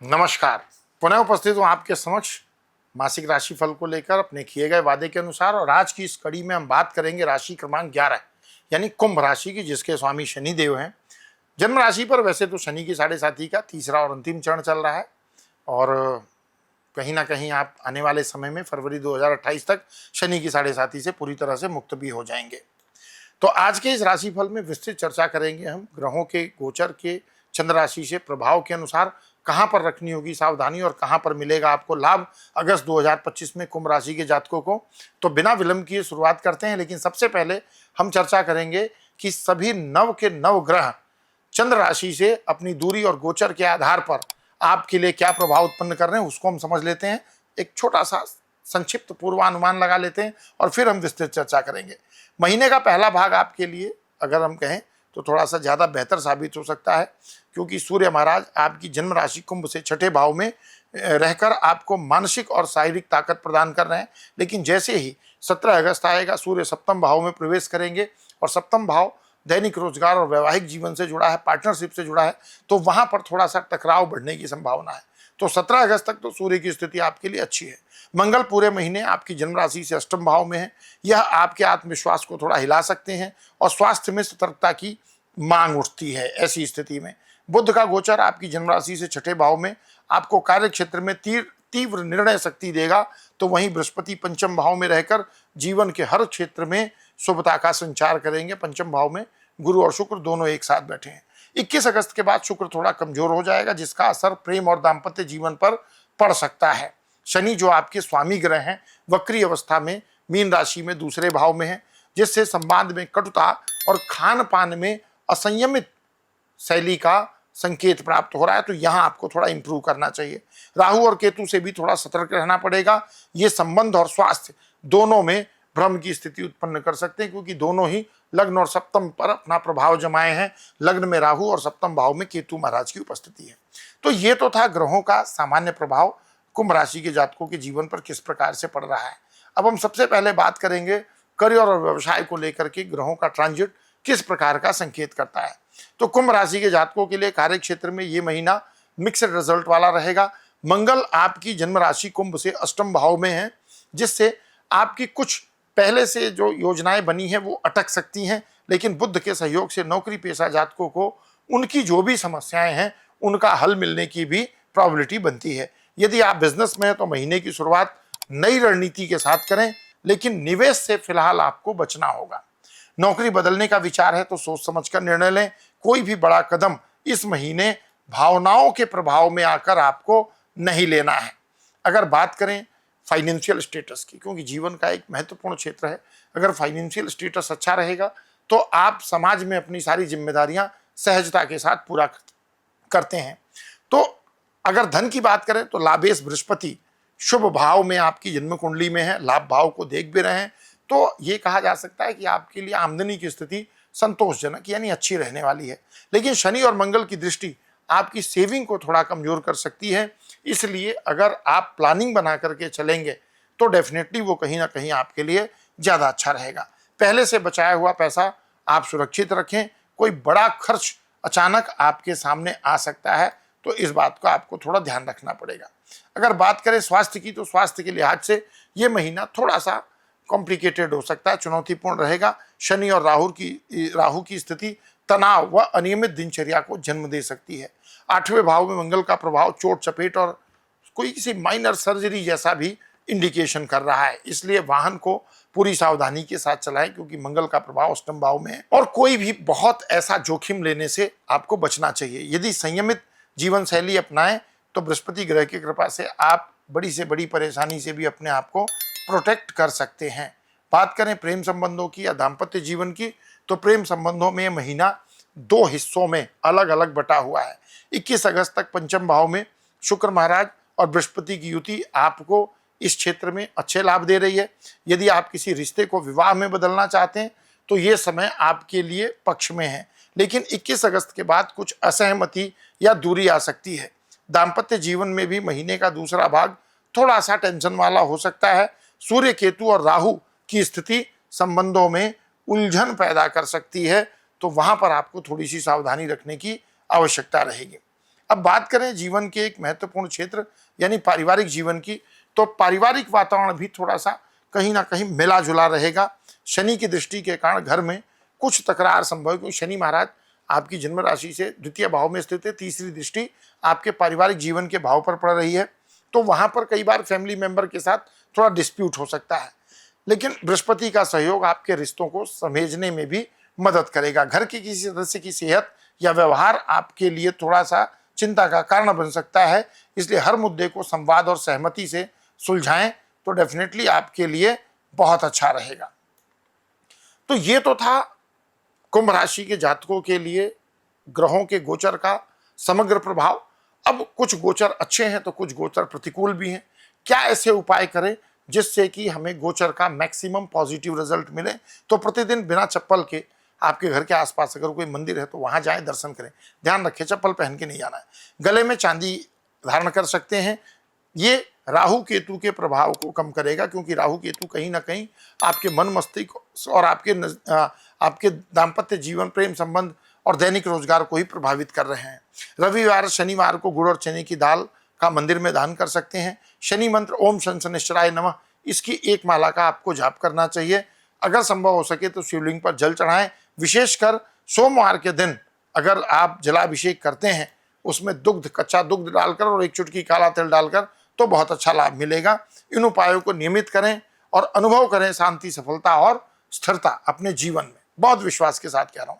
नमस्कार। पुनः उपस्थित हूँ आपके समक्ष मासिक राशिफल को लेकर अपने किए गए वादे के अनुसार। और आज की इस कड़ी में हम बात करेंगे राशि क्रमांक 11 यानी कुंभ राशि की, जिसके स्वामी शनि देव हैं। जन्म राशि पर वैसे तो शनि की 7.5 का तीसरा और अंतिम चरण चल रहा है, और कहीं ना कहीं आप आने वाले समय में फरवरी 2028 तक शनि की 7.5 से पूरी तरह से मुक्त भी हो जाएंगे। तो आज के इस राशिफल में विस्तृत चर्चा करेंगे हम ग्रहों के गोचर के चंद्र राशि से प्रभाव के अनुसार कहां पर रखनी होगी सावधानी और कहां पर मिलेगा आपको लाभ अगस्त 2025 में कुंभ राशि के जातकों को। तो बिना विलंब किए शुरुआत करते हैं, लेकिन सबसे पहले हम चर्चा करेंगे कि सभी नव के नव ग्रह चंद्र राशि से अपनी दूरी और गोचर के आधार पर आपके लिए क्या प्रभाव उत्पन्न कर रहे हैं, उसको हम समझ लेते हैं। एक छोटा सा संक्षिप्त पूर्वानुमान लगा लेते हैं और फिर हम विस्तृत चर्चा करेंगे। महीने का पहला भाग आपके लिए अगर हम कहें तो थोड़ा सा ज़्यादा बेहतर साबित हो सकता है, क्योंकि सूर्य महाराज आपकी जन्म राशि कुंभ से छठे भाव में रहकर आपको मानसिक और शारीरिक ताकत प्रदान कर रहे हैं। लेकिन जैसे ही 17 अगस्त आएगा, सूर्य सप्तम भाव में प्रवेश करेंगे, और सप्तम भाव दैनिक रोजगार और वैवाहिक जीवन से जुड़ा है, पार्टनरशिप से जुड़ा है, तो वहां पर थोड़ा सा टकराव बढ़ने की संभावना है। तो 17 अगस्त तक तो सूर्य की स्थिति आपके लिए अच्छी है। मंगल पूरे महीने आपकी जन्म राशि से अष्टम भाव में है। यह आपके आत्मविश्वास को थोड़ा हिला सकते हैं और स्वास्थ्य में सतर्कता की मांग उठती है। ऐसी स्थिति में बुध का गोचर आपकी जन्म राशि से छठे भाव में आपको कार्य क्षेत्र में तीव्र निर्णय शक्ति देगा। तो वहीं बृहस्पति पंचम भाव में रहकर जीवन के हर क्षेत्र में शुभता का संचार करेंगे। पंचम भाव में गुरु और शुक्र दोनों एक साथ बैठे हैं। 21 अगस्त के बाद शुक्र थोड़ा कमजोर हो जाएगा, जिसका असर प्रेम और दाम्पत्य जीवन पर पड़ सकता है। शनि जो आपके स्वामी ग्रह हैं, वक्री अवस्था में मीन राशि में दूसरे भाव में है, जिससे संवाद में कटुता और खान पान में असंयमित शैली का संकेत प्राप्त हो रहा है। तो यहाँ आपको थोड़ा इंप्रूव करना चाहिए। राहु और केतु से भी थोड़ा सतर्क रहना पड़ेगा। ये संबंध और स्वास्थ्य दोनों में भ्रम की स्थिति उत्पन्न कर सकते हैं, क्योंकि दोनों ही लग्न और सप्तम पर अपना प्रभाव जमाए हैं। लग्न में राहु और सप्तम भाव में केतु महाराज की उपस्थिति है। तो ये तो था ग्रहों का सामान्य प्रभाव कुंभ राशि के जातकों के जीवन पर किस प्रकार से पड़ रहा है। अब हम सबसे पहले बात करेंगे करियर और व्यवसाय को लेकर के ग्रहों का ट्रांजिट किस प्रकार का संकेत करता है। तो कुंभ राशि के जातकों के लिए कार्य क्षेत्र में ये महीना मिक्सड रिजल्ट वाला रहेगा। मंगल आपकी जन्म राशि कुंभ से अष्टम भाव में है, जिससे आपकी कुछ पहले से जो योजनाएं बनी हैं वो अटक सकती हैं। लेकिन बुध के सहयोग से नौकरी पेशा जातकों को उनकी जो भी समस्याएं हैं उनका हल मिलने की भी प्रॉबिलिटी बनती है। यदि आप बिजनेस में हैं तो महीने की शुरुआत नई रणनीति के साथ करें, लेकिन निवेश से फिलहाल आपको बचना होगा। नौकरी बदलने का विचार है तो सोच समझकर निर्णय लें। कोई भी बड़ा कदम इस महीने भावनाओं के प्रभाव में आकर आपको नहीं लेना है। अगर बात करें फाइनेंशियल स्टेटस की, क्योंकि जीवन का एक महत्वपूर्ण क्षेत्र है, अगर फाइनेंशियल स्टेटस अच्छा रहेगा तो आप समाज में अपनी सारी जिम्मेदारियां सहजता के साथ पूरा करते हैं। तो अगर धन की बात करें तो लाभेश बृहस्पति शुभ भाव में आपकी जन्म कुंडली में है, लाभ भाव को देख भी रहे हैं। तो ये कहा जा सकता है कि आपके लिए आमदनी की स्थिति संतोषजनक यानी अच्छी रहने वाली है। लेकिन शनि और मंगल की दृष्टि आपकी सेविंग को थोड़ा कमजोर कर सकती है। इसलिए अगर आप प्लानिंग बना करके चलेंगे तो डेफिनेटली वो कहीं ना कहीं आपके लिए ज़्यादा अच्छा रहेगा। पहले से बचाया हुआ पैसा आप सुरक्षित रखें। कोई बड़ा खर्च अचानक आपके सामने आ सकता है, तो इस बात का आपको थोड़ा ध्यान रखना पड़ेगा। अगर बात करें स्वास्थ्य की, तो स्वास्थ्य के लिहाज से ये महीना थोड़ा सा कॉम्प्लिकेटेड हो सकता है, चुनौतीपूर्ण रहेगा। शनि और राहु की स्थिति तनाव व अनियमित दिनचर्या को जन्म दे सकती है। 8वें भाव में मंगल का प्रभाव चोट चपेट और कोई किसी माइनर सर्जरी जैसा भी इंडिकेशन कर रहा है। इसलिए वाहन को पूरी सावधानी के साथ चलाएं, क्योंकि मंगल का प्रभाव अष्टम भाव में है। और कोई भी बहुत ऐसा जोखिम लेने से आपको बचना चाहिए। यदि संयमित जीवन शैली अपनाएं तो बृहस्पति ग्रह की कृपा से आप बड़ी से बड़ी परेशानी से भी अपने आप को प्रोटेक्ट कर सकते हैं। बात करें प्रेम संबंधों की या दाम्पत्य जीवन की, तो प्रेम संबंधों में महीना दो हिस्सों में अलग अलग बटा हुआ है। 21 अगस्त तक पंचम भाव में शुक्र महाराज और बृहस्पति की युति आपको इस क्षेत्र में अच्छे लाभ दे रही है। यदि आप किसी रिश्ते को विवाह में बदलना चाहते हैं तो ये समय आपके लिए पक्ष में है। लेकिन 21 अगस्त के बाद कुछ असहमति या दूरी आ सकती है। दाम्पत्य जीवन में भी महीने का दूसरा भाग थोड़ा सा टेंशन वाला हो सकता है। सूर्य केतु और राहु की स्थिति संबंधों में उलझन पैदा कर सकती है, तो वहां पर आपको थोड़ी सी सावधानी रखने की आवश्यकता रहेगी। अब बात करें जीवन के एक महत्वपूर्ण क्षेत्र यानी पारिवारिक जीवन की, तो पारिवारिक वातावरण भी थोड़ा सा कहीं ना कहीं मिला जुला रहेगा। शनि की दृष्टि के कारण घर में कुछ तकरार संभव है, क्योंकि शनि महाराज आपकी जन्म राशि से द्वितीय भाव में स्थित है, तीसरी दृष्टि आपके पारिवारिक जीवन के भाव पर पड़ रही है, तो वहां पर कई बार फैमिली मेंबर के साथ थोड़ा डिस्प्यूट हो सकता है। लेकिन बृहस्पति का सहयोग आपके रिश्तों को समेटने में भी मदद करेगा। घर के किसी सदस्य की सेहत या व्यवहार आपके लिए थोड़ा सा चिंता का कारण बन सकता है, इसलिए हर मुद्दे को संवाद और सहमति से सुलझाएं तो डेफिनेटली आपके लिए बहुत अच्छा रहेगा। तो ये तो था कुंभ राशि के जातकों के लिए ग्रहों के गोचर का समग्र प्रभाव। अब कुछ गोचर अच्छे हैं तो कुछ गोचर प्रतिकूल भी हैं। क्या ऐसे उपाय करें जिससे कि हमें गोचर का मैक्सिमम पॉजिटिव रिजल्ट मिले? तो प्रतिदिन बिना चप्पल के आपके घर के आसपास अगर कोई मंदिर है तो वहां जाएं, दर्शन करें। ध्यान रखें चप्पल पहन के नहीं जाना है। गले में चांदी धारण कर सकते हैं, ये राहु केतु के प्रभाव को कम करेगा, क्योंकि राहु केतु कहीं ना कहीं आपके मन मस्तिष्क और आपके दाम्पत्य जीवन, प्रेम संबंध और दैनिक रोजगार को ही प्रभावित कर रहे हैं। रविवार शनिवार को गुड़ और चने की दाल का मंदिर में दान कर सकते हैं। शनि मंत्र ओम शनशनेश्वराय नमः, इसकी एक माला का आपको जाप करना चाहिए। अगर संभव हो सके तो शिवलिंग पर जल चढ़ाएं। विशेषकर सोमवार के दिन अगर आप जलाभिषेक करते हैं, उसमें कच्चा दुग्ध डालकर और एक चुटकी काला तिल डालकर, तो बहुत अच्छा लाभ मिलेगा। इन उपायों को नियमित करें और अनुभव करें शांति, सफलता और स्थिरता अपने जीवन में। बहुत विश्वास के साथ कह रहा हूं।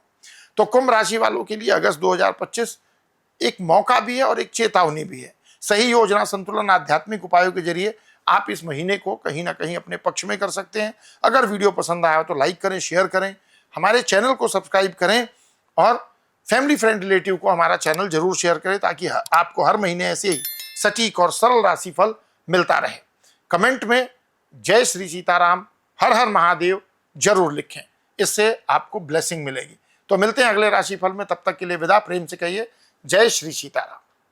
तो कुंभ राशि वालों के लिए अगस्त 2025 एक मौका भी है और एक चेतावनी भी है। सही योजना, संतुलन, आध्यात्मिक उपायों के जरिए आप इस महीने को कहीं ना कहीं अपने पक्ष में कर सकते हैं। अगर वीडियो पसंद आया तो लाइक करें, शेयर करें, हमारे चैनल को सब्सक्राइब करें और फैमिली फ्रेंड रिलेटिव को हमारा चैनल जरूर शेयर करें, ताकि आपको हर महीने ऐसे ही सटीक और सरल राशिफल मिलता रहे। कमेंट में जय श्री सीताराम, हर हर महादेव जरूर लिखें, इससे आपको ब्लेसिंग मिलेगी। तो मिलते हैं अगले राशिफल में, तब तक के लिए विदा। प्रेम से कहिए जय श्री सीताराम।